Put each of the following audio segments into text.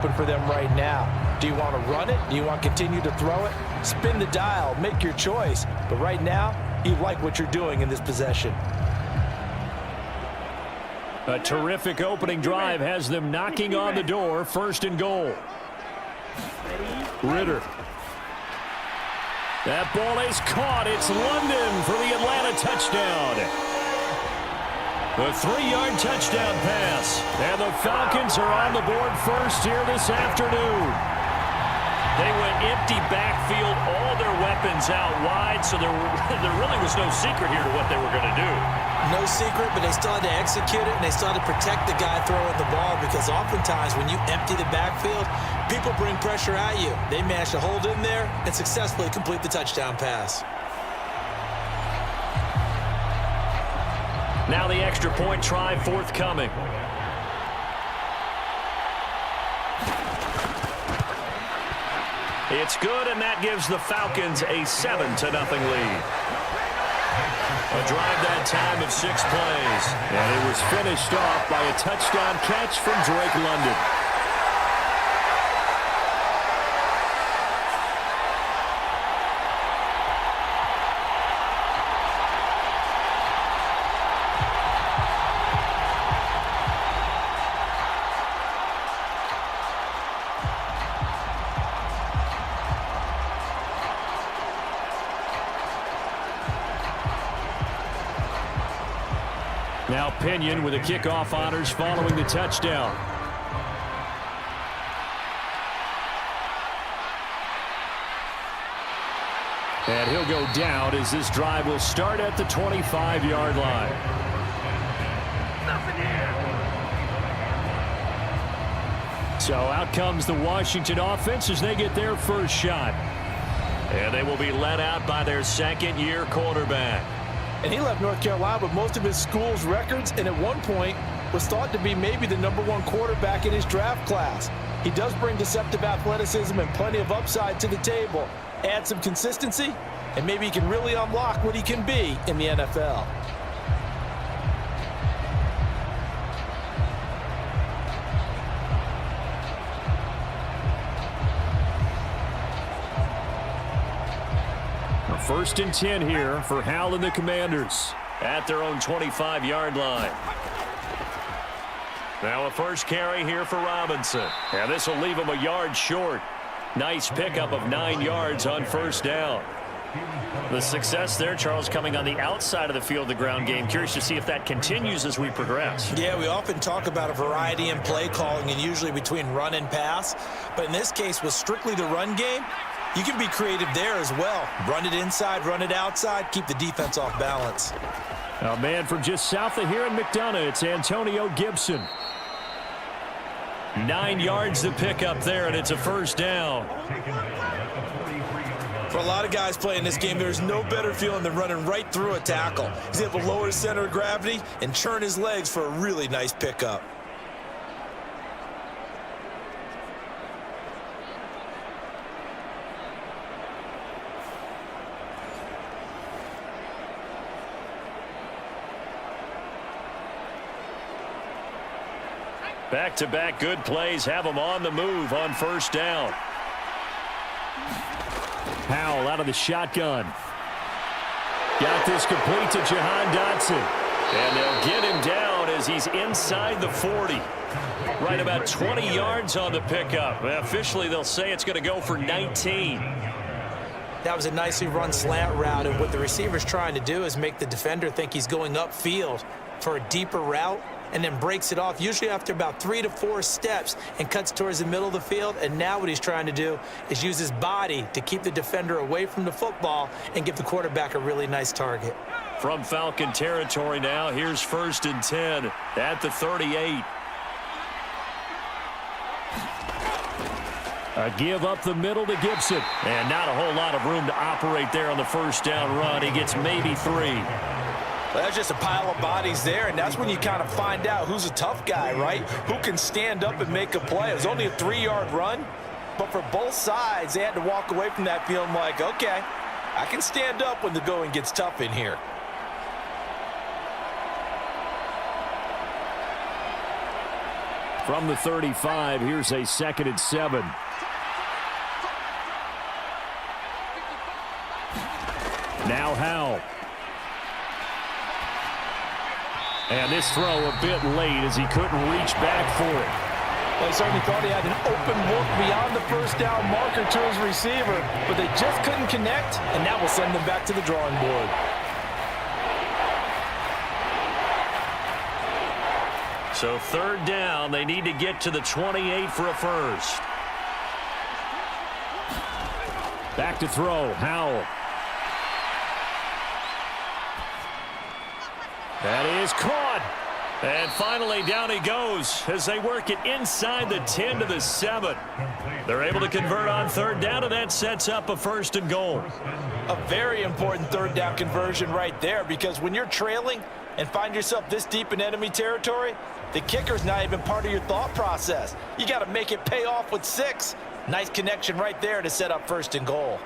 For them right now. Do you want to run it? Do you want to continue to throw it? Spin the dial, make your choice. But right now, you like what you're doing in this possession. A terrific opening drive has them knocking on the door. 1st and goal. Ritter. That ball is caught. It's London for the Atlanta touchdown. The 3-yard touchdown pass. And the Falcons are on the board first here this afternoon. They went empty backfield, all their weapons out wide, so there really was no secret here to what they were going to do. No secret, but they still had to execute it, and they still had to protect the guy throwing the ball, because oftentimes when you empty the backfield, people bring pressure at you. They managed to hold in there and successfully complete the touchdown pass. Now the extra point try forthcoming. It's good, and that gives the Falcons a 7-0 lead. A drive that time of 6 plays. And it was finished off by a touchdown catch from Drake London. Now Pinion with the kickoff honors following the touchdown. And he'll go down as this drive will start at the 25-yard line. So out comes the Washington offense as they get their first shot. And they will be led out by their second-year quarterback. And he left North Carolina with most of his school's records, and at one point was thought to be maybe the #1 quarterback in his draft class. He does bring deceptive athleticism and plenty of upside to the table. Add some consistency, and maybe he can really unlock what he can be in the NFL. First and 10 here for Hal and the Commanders at their own 25-yard line. Now a first carry here for Robinson. And this will leave him a yard short. Nice pickup of 9 yards on first down. The success there, Charles, coming on the outside of the field, the ground game. Curious to see if that continues as we progress. Yeah, we often talk about a variety in play calling, and usually between run and pass. But in this case, with strictly the run game, you can be creative there as well. Run it inside, run it outside, keep the defense off balance. A man from just south of here in McDonough, it's Antonio Gibson. 9 yards to pick up there, and it's a first down. For a lot of guys playing this game, there's no better feeling than running right through a tackle. He's able to lower his center of gravity and churn his legs for a really nice pickup. Back-to-back good plays have them on the move on first down. Howell out of the shotgun. Got this complete to Jahan Dotson. And they'll get him down as he's inside the 40. Right about 20 yards on the pickup. Officially, they'll say it's going to go for 19. That was a nicely run slant route, and what the receiver's trying to do is make the defender think he's going upfield for a deeper route, and then breaks it off, usually after about 3 to 4 steps, and cuts towards the middle of the field. And now what he's trying to do is use his body to keep the defender away from the football and give the quarterback a really nice target. From Falcon territory now, here's first and 10 at the 38. A give up the middle to Gibson. And not a whole lot of room to operate there on the first down run. He gets maybe 3. Well, that's just a pile of bodies there, and that's when you kind of find out who's a tough guy, right? Who can stand up and make a play. It was only a 3-yard run, but for both sides, they had to walk away from that feeling like, okay, I can stand up when the going gets tough in here. From the 35, here's a 2nd and 7. Now Howell. And this throw a bit late as he couldn't reach back for it. Well, he certainly thought he had an open look beyond the first down marker to his receiver, but they just couldn't connect, and that will send them back to the drawing board. So 3rd down, they need to get to the 28 for a first. Back to throw, Howell. That is caught. And finally, down he goes as they work it inside the 10 to the 7. They're able to convert on 3rd down, and that sets up a 1st and goal. A very important 3rd down conversion right there, because when you're trailing and find yourself this deep in enemy territory, the kicker's not even part of your thought process. You got to make it pay off with 6. Nice connection right there to set up 1st and goal.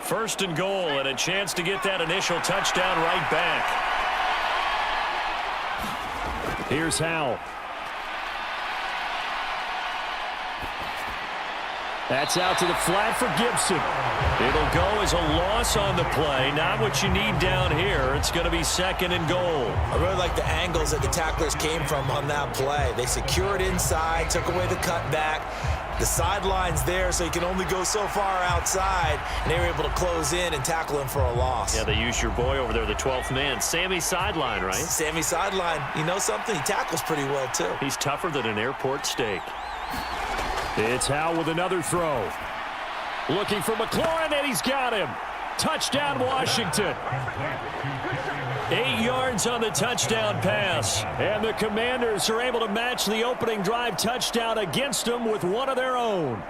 First and goal, and a chance to get that initial touchdown right back. Here's Howell. That's out to the flat for Gibson. It'll go as a loss on the play. Not what you need down here. It's going to be 2nd and goal. I really like the angles that the tacklers came from on that play. They secured inside, took away the cutback. The sideline's there, so he can only go so far outside, and they were able to close in and tackle him for a loss. Yeah, they used your boy over there, the 12th man. Sammy Sideline, right? Sammy Sideline. You know something? He tackles pretty well, too. He's tougher than an airport steak. It's Howell with another throw. Looking for McLaurin, and he's got him. Touchdown, Washington. 8 yards on the touchdown pass. And the Commanders are able to match the opening drive touchdown against them with one of their own.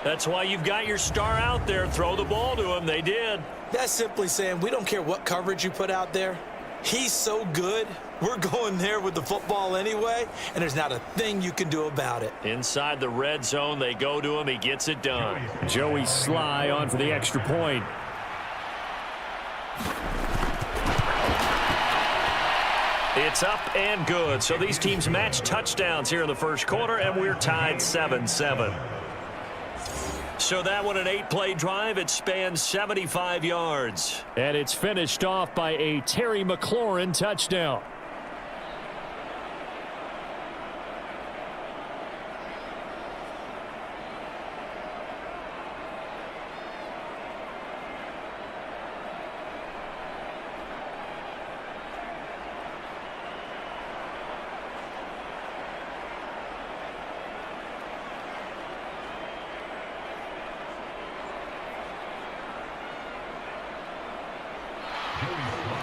That's why you've got your star out there. Throw the ball to him. They did. That's simply saying we don't care what coverage you put out there. He's so good. We're going there with the football anyway, and there's not a thing you can do about it. Inside the red zone, they go to him. He gets it done. Joey Sly on for the extra point. It's up and good. So these teams match touchdowns here in the first quarter, and we're tied 7-7. So that one, an 8-play drive. It spans 75 yards. And it's finished off by a Terry McLaurin touchdown.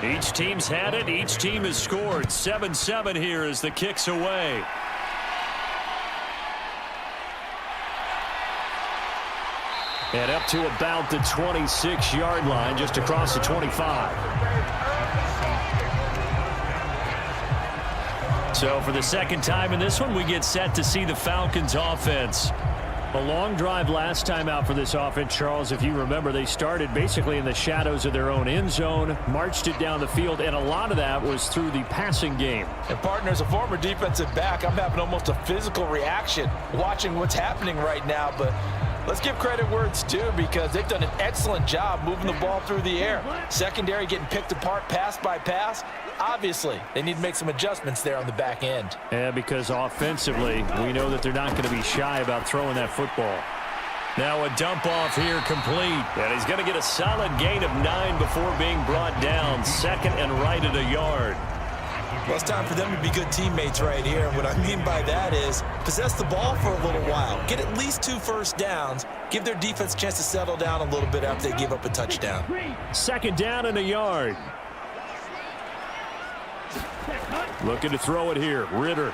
Each team's had it. Each team has scored. 7-7 here as the kick's away. And up to about the 26-yard line, just across the 25. So for the second time in this one, we get set to see the Falcons offense. A long drive last time out for this offense, Charles. If you remember, they started basically in the shadows of their own end zone, marched it down the field, and a lot of that was through the passing game. And partner, as a former defensive back, I'm having almost a physical reaction watching what's happening right now. But let's give credit where it's due, because they've done an excellent job moving the ball through the air. Secondary getting picked apart pass by pass. Obviously, they need to make some adjustments there on the back end. Yeah, because offensively, we know that they're not going to be shy about throwing that football. Now a dump off here complete. And he's going to get a solid gain of 9 before being brought down. 2nd and right at a yard. Well, it's time for them to be good teammates right here. And what I mean by that is possess the ball for a little while. Get at least 2 first downs. Give their defense a chance to settle down a little bit after they give up a touchdown. 2nd down and a yard. Looking to throw it here. Ritter.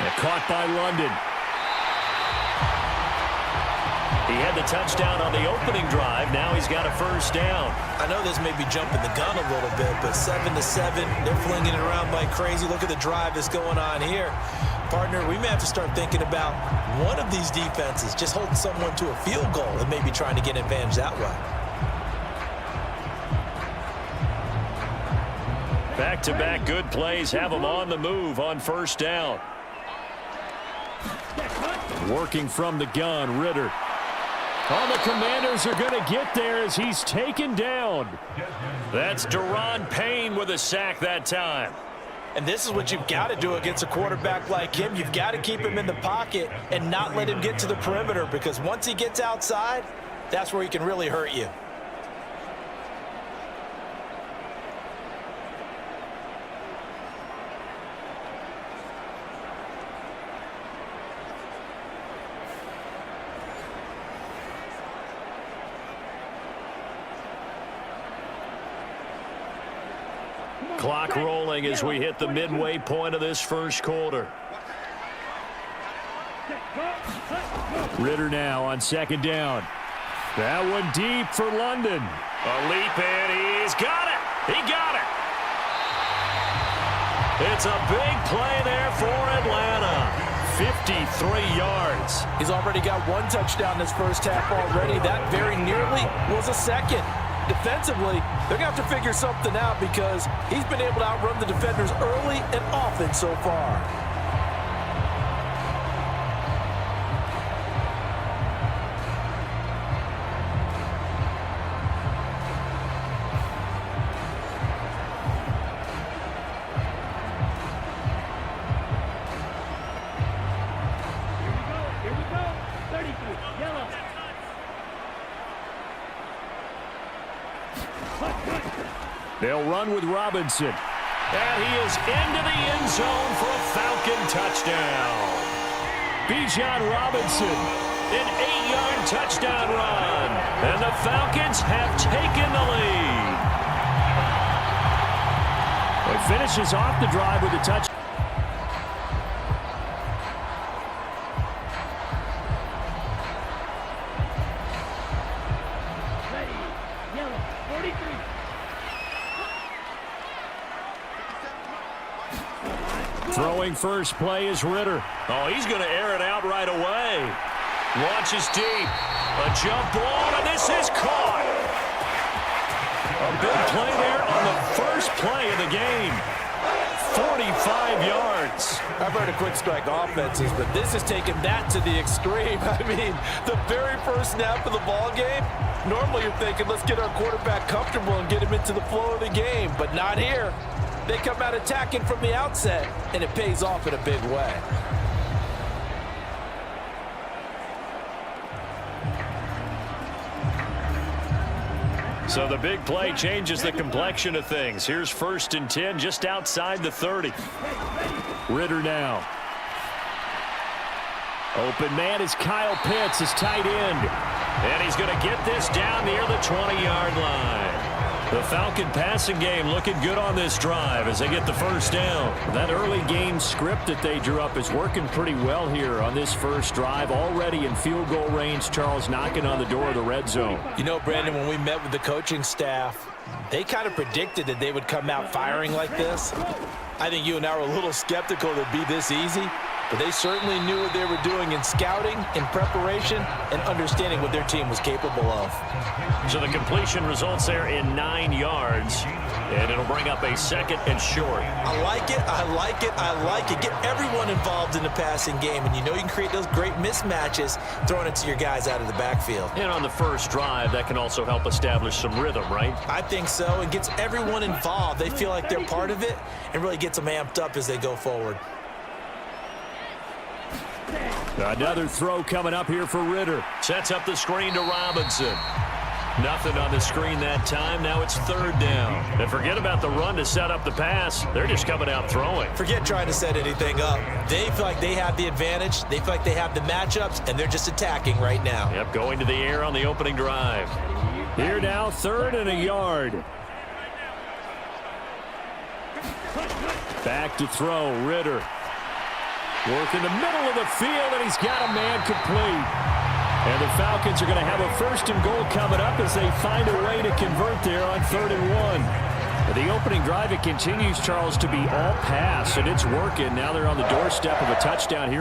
And caught by London. He had the touchdown on the opening drive. Now he's got a first down. I know this may be jumping the gun a little bit, but 7-7, they're flinging it around like crazy. Look at the drive that's going on here. Partner, we may have to start thinking about one of these defenses just holding someone to a field goal and maybe trying to get an advantage that way. Back-to-back good plays have them on the move on first down. Working from the gun, Ritter. Oh, the Commanders are going to get there as he's taken down. That's Deron Payne with a sack that time. And this is what you've got to do against a quarterback like him. You've got to keep him in the pocket and not let him get to the perimeter, because once he gets outside, that's where he can really hurt you. Clock rolling as we hit the midway point of this first quarter. Ritter now on second down. That one deep for London. A leap in. He's got it. He got it. It's a big play there for Atlanta. 53 yards. He's already got one touchdown this first half already. That very nearly was a second. Defensively, they're going to have to figure something out because he's been able to outrun the defenders early and often so far. They'll run with Robinson. And he is into the end zone for a Falcon touchdown. Bijan Robinson, an 8-yard touchdown run. And the Falcons have taken the lead. He finishes off the drive with a touchdown. Throwing first play is Ritter. Oh, he's going to air it out right away. Launches deep. A jump ball, and this is caught. A big play there on the first play of the game. 45 yards. I've heard of quick strike offenses, but this has taken that to the extreme. I mean, the very first snap of the ball game, normally you're thinking, let's get our quarterback comfortable and get him into the flow of the game, but not here. They come out attacking from the outset, and it pays off in a big way. So the big play changes the complexion of things. Here's 1st and 10 just outside the 30. Ritter now. Open man is Kyle Pitts, his tight end. And he's going to get this down near the 20-yard line. The Falcon passing game looking good on this drive as they get the first down. That early game script that they drew up is working pretty well here on this first drive. Already in field goal range, Charles knocking on the door of the red zone. You know, Brandon, when we met with the coaching staff, they kind of predicted that they would come out firing like this. I think you and I were a little skeptical that it'd be this easy, but they certainly knew what they were doing in scouting, in preparation, and understanding what their team was capable of. So the completion results there in 9 yards, and it'll bring up a second and short. I like it, I like it, I like it. Get everyone involved in the passing game, and you know you can create those great mismatches throwing it to your guys out of the backfield. And on the first drive, that can also help establish some rhythm, right? I think so. It gets everyone involved. They feel like they're part of it and really gets them amped up as they go forward. Another throw coming up here for Ritter. Sets up the screen to Robinson. Nothing on the screen that time. Now it's 3rd down. And forget about the run to set up the pass. They're just coming out throwing. Forget trying to set anything up. They feel like they have the advantage. They feel like they have the matchups, and they're just attacking right now. Yep, going to the air on the opening drive. Here now, 3rd and a yard. Back to throw, Ritter. Work in the middle of the field, and he's got a man complete. And the Falcons are going to have a 1st and goal coming up as they find a way to convert there on 3rd and 1. The opening drive, it continues, Charles, to be all pass, and it's working. Now they're on the doorstep of a touchdown here.